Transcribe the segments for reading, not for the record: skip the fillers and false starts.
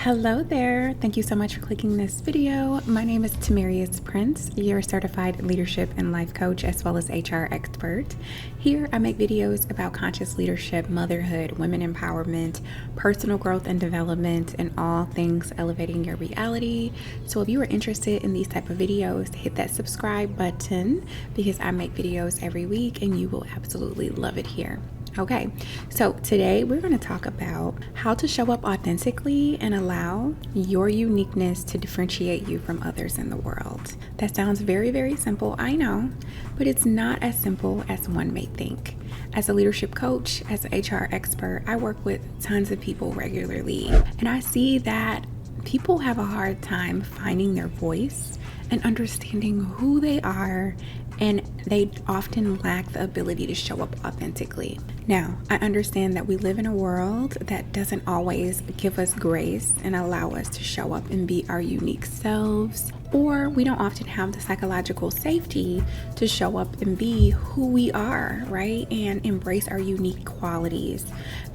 Hello there. Thank you so much for clicking this video. My name is T.Prince, your certified leadership and life coach as well as HR expert. Here I make videos about conscious leadership, motherhood, women empowerment, personal growth and development, and all things elevating your reality. So if you are interested in these type of videos, hit that subscribe button because I make videos every week and you will absolutely love it here. Okay, so today we're going to talk about how to show up authentically and allow your uniqueness to differentiate you from others in the world. That sounds very, very simple, I know, but it's not as simple as one may think. As a leadership coach, as an HR expert, I work with tons of people regularly, and I see that people have a hard time finding their voice and understanding who they are, and they often lack the ability to show up authentically. Now, I understand that we live in a world that doesn't always give us grace and allow us to show up and be our unique selves, or we don't often have the psychological safety to show up and be who we are, right? And embrace our unique qualities,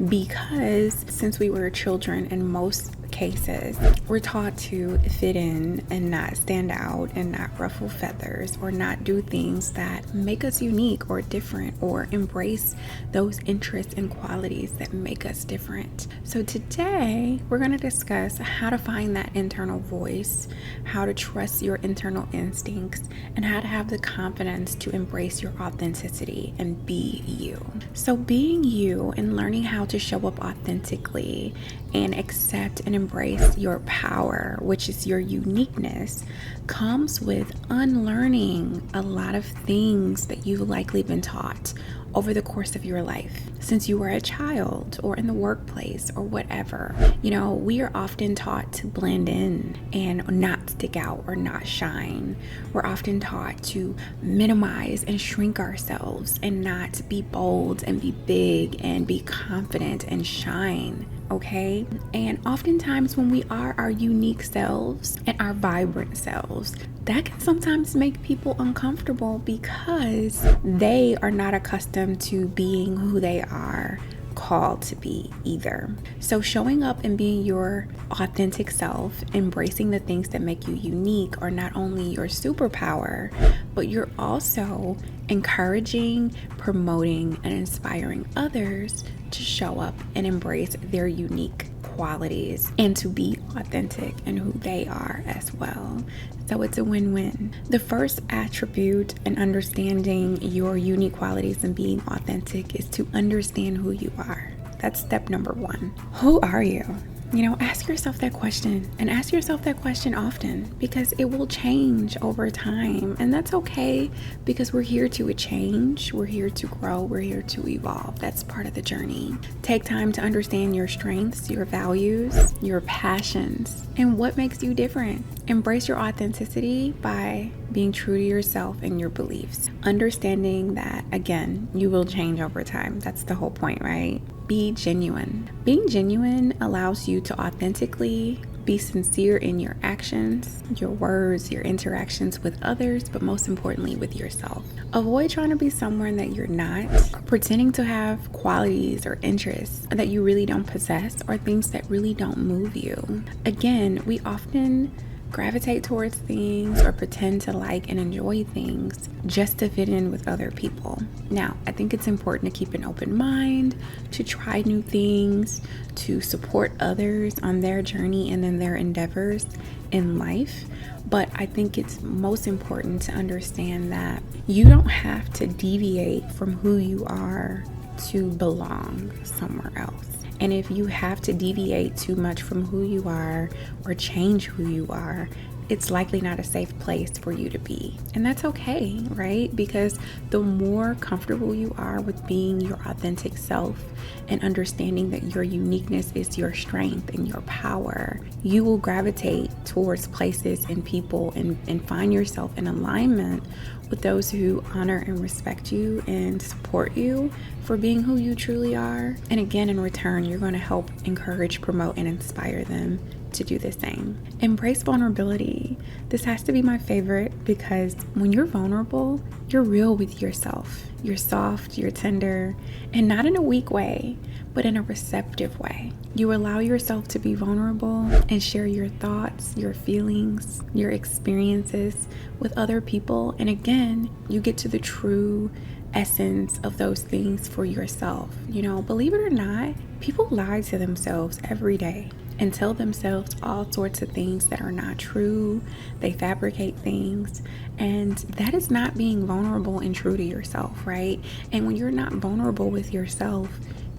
because since we were children, in most cases, we're taught to fit in and not stand out and not ruffle feathers or not do things that make us unique or different, or embrace those interests and qualities that make us different. So today we're going to discuss how to find that internal voice, how to trust your internal instincts, and how to have the confidence to embrace your authenticity and be you. So being you and learning how to show up authentically and accept and embrace your power, which is your uniqueness, comes with unlearning a lot of things that you've likely been taught over the course of your life since you were a child or in the workplace or whatever. You know, we are often taught to blend in and not stick out or not shine. We're often taught to minimize and shrink ourselves and not be bold and be big and be confident and shine. Okay? And oftentimes when we are our unique selves and our vibrant selves, that can sometimes make people uncomfortable because they are not accustomed to being who they are called to be either. So showing up and being your authentic self, embracing the things that make you unique, are not only your superpower, but you're also encouraging, promoting, and inspiring others to show up and embrace their unique qualities and to be authentic in who they are as well. So it's a win-win. The first attribute in understanding your unique qualities and being authentic is to understand who you are. That's step number one. Who are you? You know, ask yourself that question, and ask yourself that question often, because it will change over time. And that's okay, because we're here to change, we're here to grow, we're here to evolve. That's part of the journey. Take time to understand your strengths, your values, your passions, and what makes you different. Embrace your authenticity by being true to yourself and your beliefs. Understanding that, again, you will change over time. That's the whole point, right? Be genuine. Being genuine allows you to authentically be sincere in your actions, your words, your interactions with others, but most importantly with yourself. Avoid trying to be someone that you're not, or pretending to have qualities or interests that you really don't possess, or things that really don't move you. Again, we often gravitate towards things or pretend to like and enjoy things just to fit in with other people. Now, I think it's important to keep an open mind, to try new things, to support others on their journey and in their endeavors in life. But I think it's most important to understand that you don't have to deviate from who you are to belong somewhere else. And if you have to deviate too much from who you are or change who you are, it's likely not a safe place for you to be. And that's okay, right? Because the more comfortable you are with being your authentic self and understanding that your uniqueness is your strength and your power, you will gravitate towards places and people and find yourself in alignment with those who honor and respect you and support you for being who you truly are. And again, in return, you're going to help encourage, promote, and inspire them to do the same. Embrace vulnerability. This has to be my favorite because when you're vulnerable, you're real with yourself. You're soft, you're tender, and not in a weak way, but in a receptive way. You allow yourself to be vulnerable and share your thoughts, your feelings, your experiences with other people. And again, you get to the true essence of those things for yourself. Believe it or not, people lie to themselves every day and tell themselves all sorts of things that are not true. They fabricate things, and that is not being vulnerable and true to yourself, right? And when you're not vulnerable with yourself,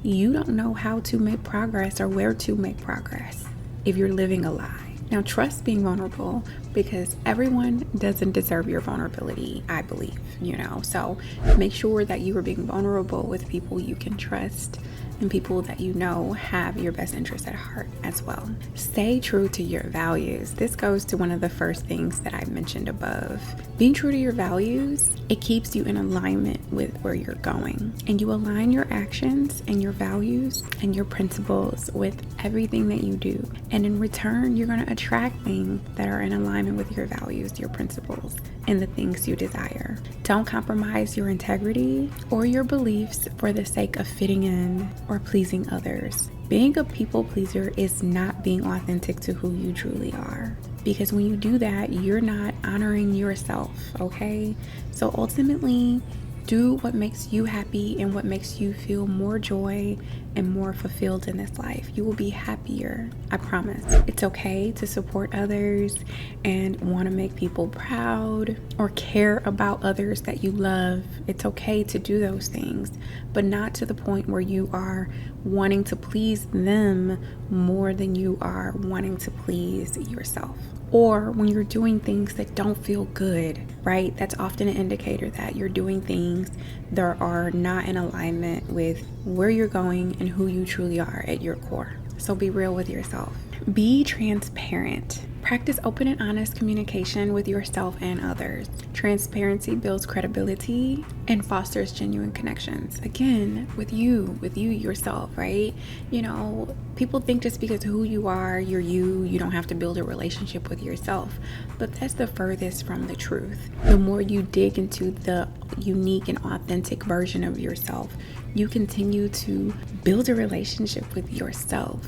you don't know how to make progress or where to make progress if you're living a lie. Now, trust being vulnerable because everyone doesn't deserve your vulnerability, I believe, So make sure that you are being vulnerable with people you can trust and people that you know have your best interests at heart as well. Stay true to your values. This goes to one of the first things that I mentioned above. Being true to your values, it keeps you in alignment with where you're going. And you align your actions and your values and your principles with everything that you do. And in return, you're going to attract things that are in alignment with your values, your principles, and the things you desire. Don't compromise your integrity or your beliefs for the sake of fitting in or pleasing others. Being a people pleaser is not being authentic to who you truly are. Because when you do that, you're not honoring yourself, okay? So ultimately, do what makes you happy and what makes you feel more joy and more fulfilled in this life. You will be happier, I promise. It's okay to support others and want to make people proud or care about others that you love. It's okay to do those things, but not to the point where you are wanting to please them more than you are wanting to please yourself. Or when you're doing things that don't feel good, right? That's often an indicator that you're doing things that are not in alignment with where you're going and who you truly are at your core. So be real with yourself. Be transparent. Practice open and honest communication with yourself and others. Transparency builds credibility and fosters genuine connections. Again, with you yourself, right? People think just because who you are, you don't have to build a relationship with yourself. But that's the furthest from the truth. The more you dig into the unique and authentic version of yourself, you continue to build a relationship with yourself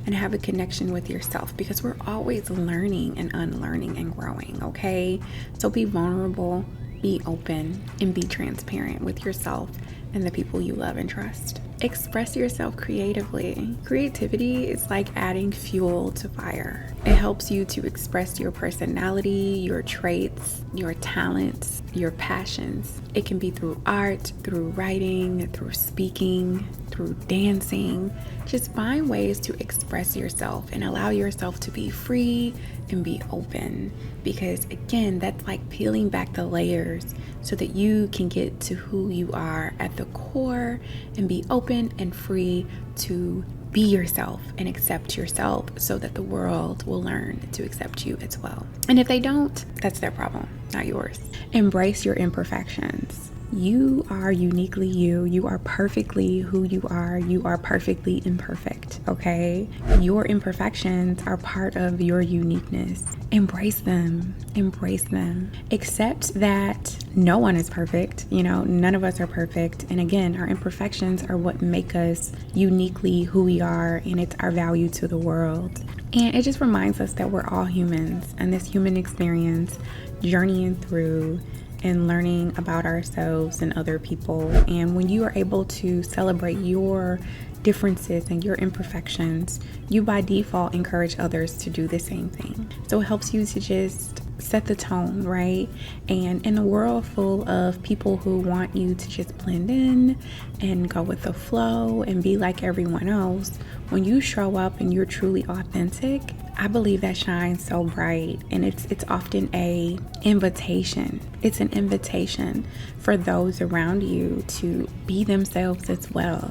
and have a connection with yourself, because we're always learning and unlearning and growing, okay? So be vulnerable, be open, and be transparent with yourself and the people you love and trust. Express yourself creatively. Creativity is like adding fuel to fire. It helps you to express your personality, your traits, your talents, your passions. It can be through art, through writing, through speaking, through dancing. Just find ways to express yourself and allow yourself to be free and be open, because again, that's like peeling back the layers so that you can get to who you are at the core and be open and free to be yourself and accept yourself, so that the world will learn to accept you as well. And if they don't, that's their problem, not yours. Embrace your imperfections. You are uniquely you. You are perfectly who you are. You are perfectly imperfect, okay? Your imperfections are part of your uniqueness. Embrace them. Embrace them. Accept that no one is perfect. None of us are perfect. And again, our imperfections are what make us uniquely who we are, and it's our value to the world. And it just reminds us that we're all humans, and this human experience, journeying through and learning about ourselves and other people. And when you are able to celebrate your differences and your imperfections, you by default encourage others to do the same thing. So it helps you to just set the tone, right? And in a world full of people who want you to just blend in and go with the flow and be like everyone else, when you show up and you're truly authentic, I believe that shines so bright, and it's often a invitation. It's an invitation for those around you to be themselves as well.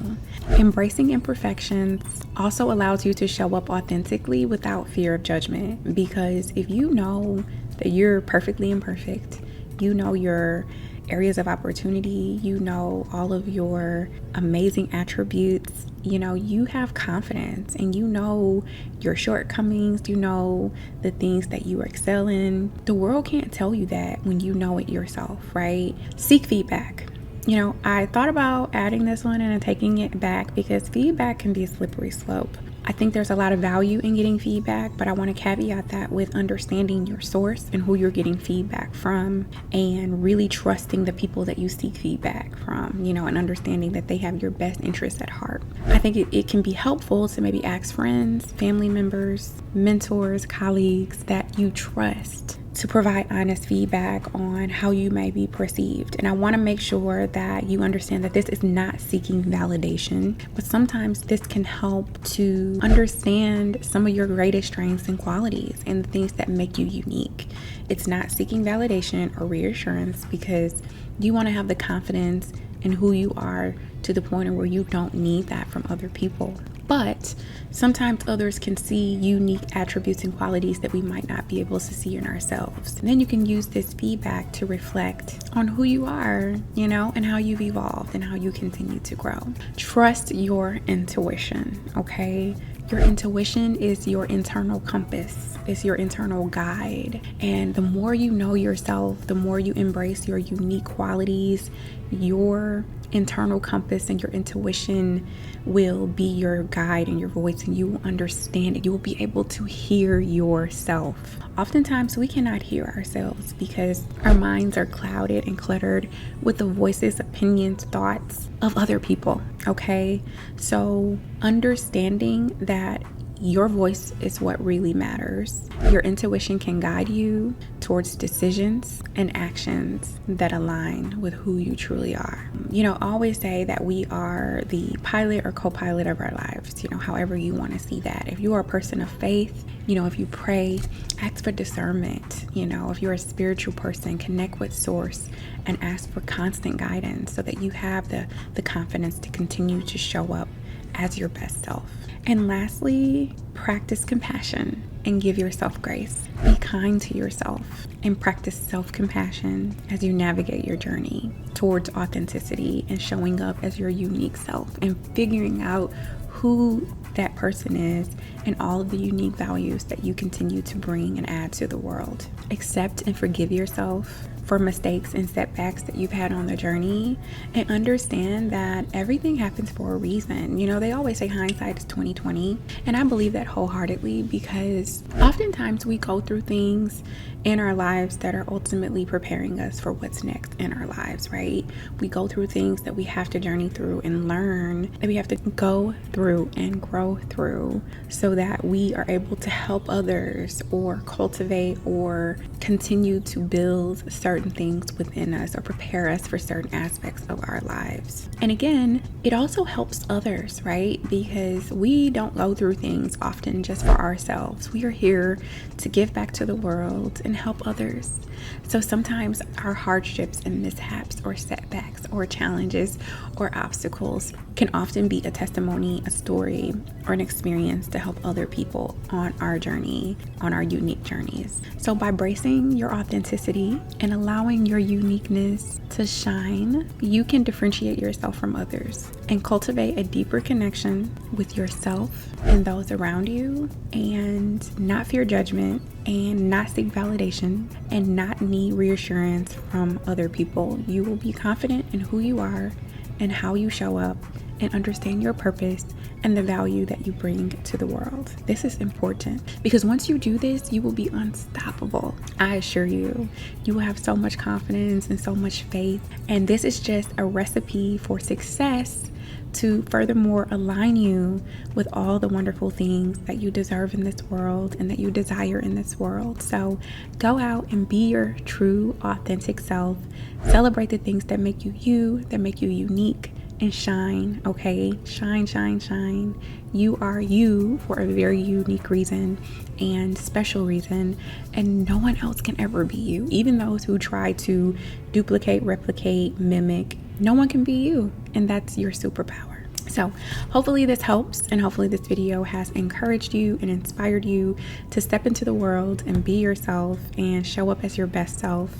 Embracing imperfections also allows you to show up authentically without fear of judgment, because if you know that you're perfectly imperfect, you know you're areas of opportunity, you know all of your amazing attributes, you know, you have confidence and you know your shortcomings, you know the things that you excel in. The world can't tell you that when you know it yourself, right? Seek feedback. You know, I thought about adding this one and taking it back because feedback can be a slippery slope. I think there's a lot of value in getting feedback, but I want to caveat that with understanding your source and who you're getting feedback from, and really trusting the people that you seek feedback from, you know, and understanding that they have your best interests at heart. I think it can be helpful to maybe ask friends, family members, mentors, colleagues that you trust to provide honest feedback on how you may be perceived. And I want to make sure that you understand that this is not seeking validation, but sometimes this can help to understand some of your greatest strengths and qualities and the things that make you unique. It's not seeking validation or reassurance because you want to have the confidence in who you are to the point where you don't need that from other people. But sometimes others can see unique attributes and qualities that we might not be able to see in ourselves. And then you can use this feedback to reflect on who you are, you know, and how you've evolved and how you continue to grow. Trust your intuition, okay? Your intuition is your internal compass, it's your internal guide. And the more you know yourself, the more you embrace your unique qualities, your internal compass and your intuition will be your guide and your voice, and you will understand it. You will be able to hear yourself. Oftentimes we cannot hear ourselves because our minds are clouded and cluttered with the voices, opinions, thoughts of other people, okay? So understanding that your voice is what really matters. Your intuition can guide you towards decisions and actions that align with who you truly are. You know, I always say that we are the pilot or co-pilot of our lives, you know, however you want to see that. If you are a person of faith, you know, if you pray, ask for discernment. You know, if you're a spiritual person, connect with source and ask for constant guidance so that you have the confidence to continue to show up as your best self. And lastly, practice compassion and give yourself grace. Be kind to yourself and practice self-compassion as you navigate your journey towards authenticity and showing up as your unique self and figuring out who that person is and all of the unique values that you continue to bring and add to the world. Accept and forgive yourself for mistakes and setbacks that you've had on the journey, and understand that everything happens for a reason. You know, they always say hindsight is 20/20, and I believe that wholeheartedly because oftentimes we go through things in our lives that are ultimately preparing us for what's next in our lives, right? We go through things that we have to journey through and learn, that we have to go through and grow through so that we are able to help others or cultivate or continue to build certain things within us or prepare us for certain aspects of our lives. And again, it also helps others, right? Because we don't go through things often just for ourselves. We are here to give back to the world and help others. So sometimes our hardships and mishaps or setbacks or challenges or obstacles can often be a testimony, a story, or an experience to help other people on our journey, on our unique journeys. So by embracing your authenticity and allowing your uniqueness to shine, you can differentiate yourself from others and cultivate a deeper connection with yourself and those around you, and not fear judgment and not seek validation and not need reassurance from other people. You will be confident in who you are and how you show up, and understand your purpose and the value that you bring to the world. This is important because once you do this, you will be unstoppable. I assure you, you will have so much confidence and so much faith. And this is just a recipe for success to furthermore align you with all the wonderful things that you deserve in this world and that you desire in this world. So go out and be your true, authentic self. Celebrate the things that make you you, that make you unique, and shine, okay? Shine, shine, shine. You are you for a very unique reason and special reason, and no one else can ever be you. Even those who try to duplicate, replicate, mimic, no one can be you, and that's your superpower. So hopefully this helps, and hopefully this video has encouraged you and inspired you to step into the world and be yourself and show up as your best self.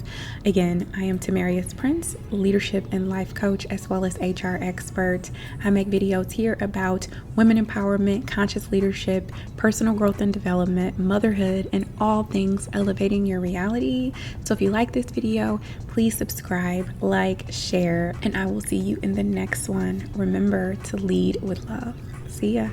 Again, I am T.Prince, leadership and life coach, as well as HR expert. I make videos here about women empowerment, conscious leadership, personal growth and development, motherhood, and all things elevating your reality. So if you like this video, please subscribe, like, share, and I will see you in the next one. Remember to lead with love. See ya.